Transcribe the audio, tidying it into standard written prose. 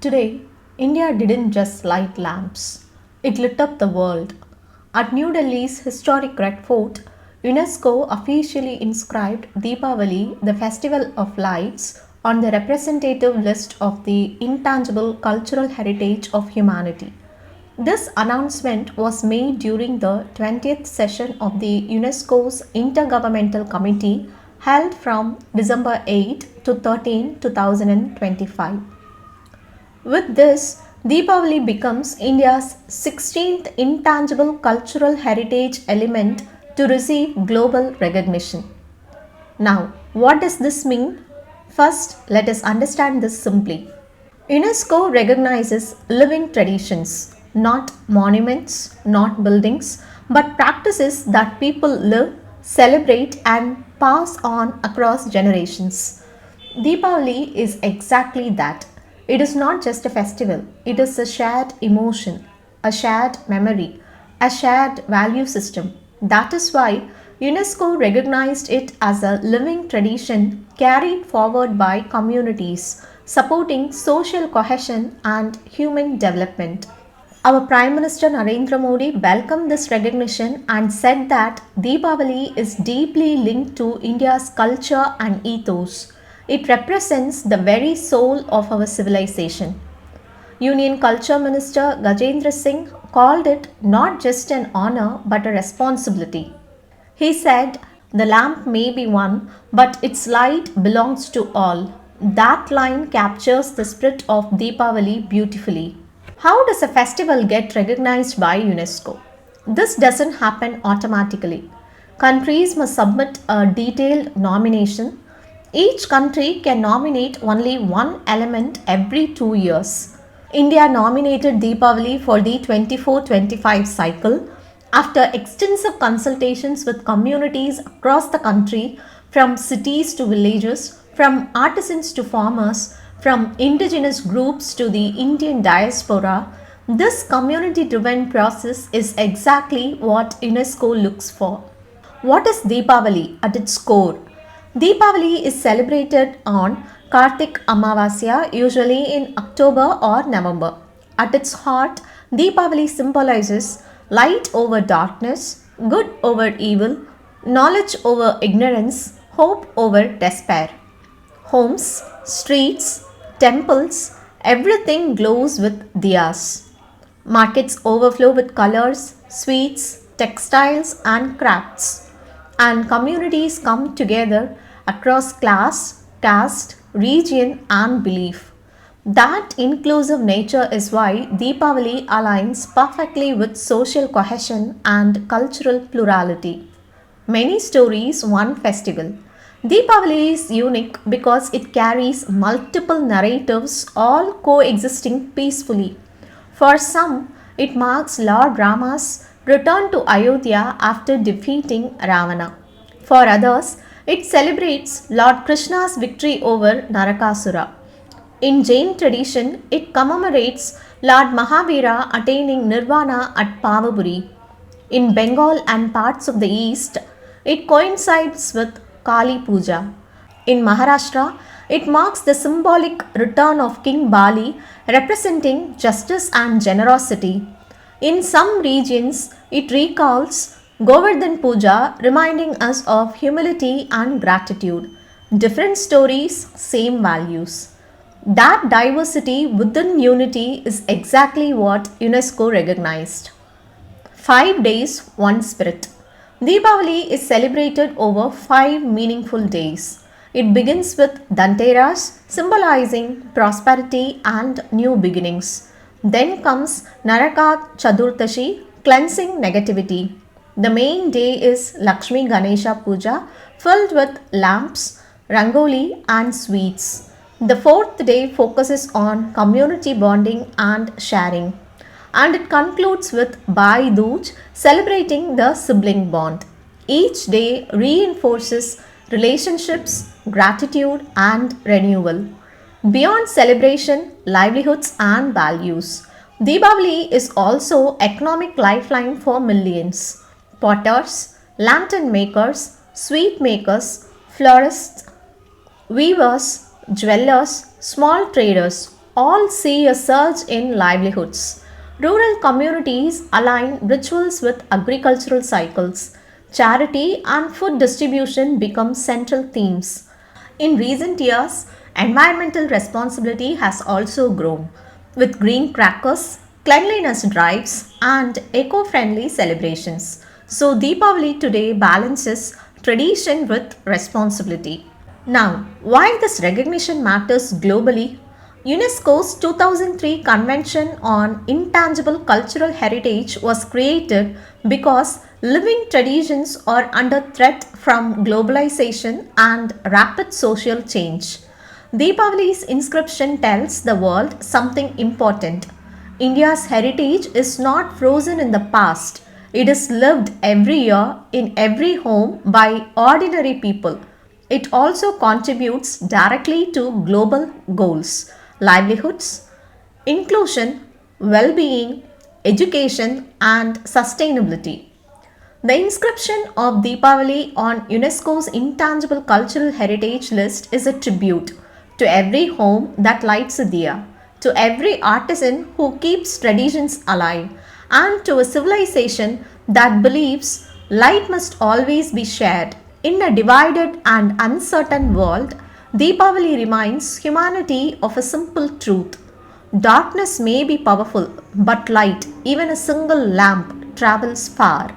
Today, India didn't just light lamps, it lit up the world. At New Delhi's historic Red Fort, UNESCO officially inscribed Deepavali, the Festival of Lights, on the representative list of the intangible cultural heritage of humanity. This announcement was made during the 20th session of the UNESCO's Intergovernmental Committee held from December 8 to 13, 2025. With this, Deepavali becomes India's 16th intangible cultural heritage element to receive global recognition. Now, what does this mean? First, let us understand this simply. UNESCO recognizes living traditions, not monuments, not buildings, but practices that people live, celebrate, and pass on across generations. Deepavali is exactly that. It is not just a festival, it is a shared emotion, a shared memory, a shared value system. That is why UNESCO recognized it as a living tradition carried forward by communities, supporting social cohesion and human development. Our Prime Minister Narendra Modi welcomed this recognition and said that Deepavali is deeply linked to India's culture and ethos. It represents the very soul of our civilization. Union Culture Minister Gajendra Singh called it not just an honor but a responsibility. He said, "The lamp may be one, but its light belongs to all." That line captures the spirit of Deepavali beautifully. How does a festival get recognized by UNESCO? This doesn't happen automatically. Countries must submit a detailed nomination. Each country can nominate only one element every 2 years. India nominated Deepavali for the 24-25 cycle after extensive consultations with communities across the country, from cities to villages, from artisans to farmers, from indigenous groups to the Indian diaspora. This community driven process is exactly what UNESCO looks for. What is Deepavali at its core? Deepavali is celebrated on Kartik Amavasya, usually in October or November. At its heart, Deepavali symbolizes light over darkness, good over evil, knowledge over ignorance, hope over despair. Homes, streets, temples, everything glows with diyas. Markets overflow with colors, sweets, textiles, and crafts. And communities come together across class, caste, region, and belief. That inclusive nature is why Deepavali aligns perfectly with social cohesion and cultural plurality. Many stories, one festival. Deepavali is unique because it carries multiple narratives all coexisting peacefully. For some, it marks Lord Rama's return to Ayodhya after defeating Ravana. For others, it celebrates Lord Krishna's victory over Narakasura. In Jain tradition, it commemorates Lord Mahavira attaining Nirvana at Pavaburi. In Bengal and parts of the east, it coincides with Kali Puja. In Maharashtra, it marks the symbolic return of King Bali, representing justice and generosity. In some regions, it recalls Govardhan Puja, reminding us of humility and gratitude. Different stories, same values. That diversity within unity is exactly what UNESCO recognized. 5 days, one spirit. Deepavali is celebrated over 5 meaningful days. It begins with Dhanteras, symbolizing prosperity and new beginnings. Then comes Naraka Chaturdashi, cleansing negativity. The main day is Lakshmi Ganesha Puja, filled with lamps, rangoli, and sweets. The fourth day focuses on community bonding and sharing. And it concludes with Bhai Dooj, celebrating the sibling bond. Each day reinforces relationships, gratitude, and renewal. Beyond celebration, livelihoods, and values, Deepavali is also economic lifeline for millions. Potters, lantern makers, sweet makers, florists, weavers, jewelers, small traders, all see a surge in livelihoods. Rural communities align rituals with agricultural cycles. Charity and food distribution become central themes. In recent years, environmental responsibility has also grown, with green crackers, cleanliness drives, and eco friendly celebrations. So, Deepavali today balances tradition with responsibility. Now, why this recognition matters globally? UNESCO's 2003 Convention on Intangible Cultural Heritage was created because living traditions are under threat from globalization and rapid social change. Deepavali's inscription tells the world something important. India's heritage is not frozen in the past. It is lived every year in every home by ordinary people. It also contributes directly to global goals, livelihoods, inclusion, well being, education, and sustainability. The inscription of Deepavali on UNESCO's Intangible Cultural Heritage list is a tribute to every home that lights a diya, to every artisan who keeps traditions alive, and to a civilization that believes light must always be shared. In a divided and uncertain world, Deepavali reminds humanity of a simple truth. Darkness may be powerful, but light, even a single lamp, travels far.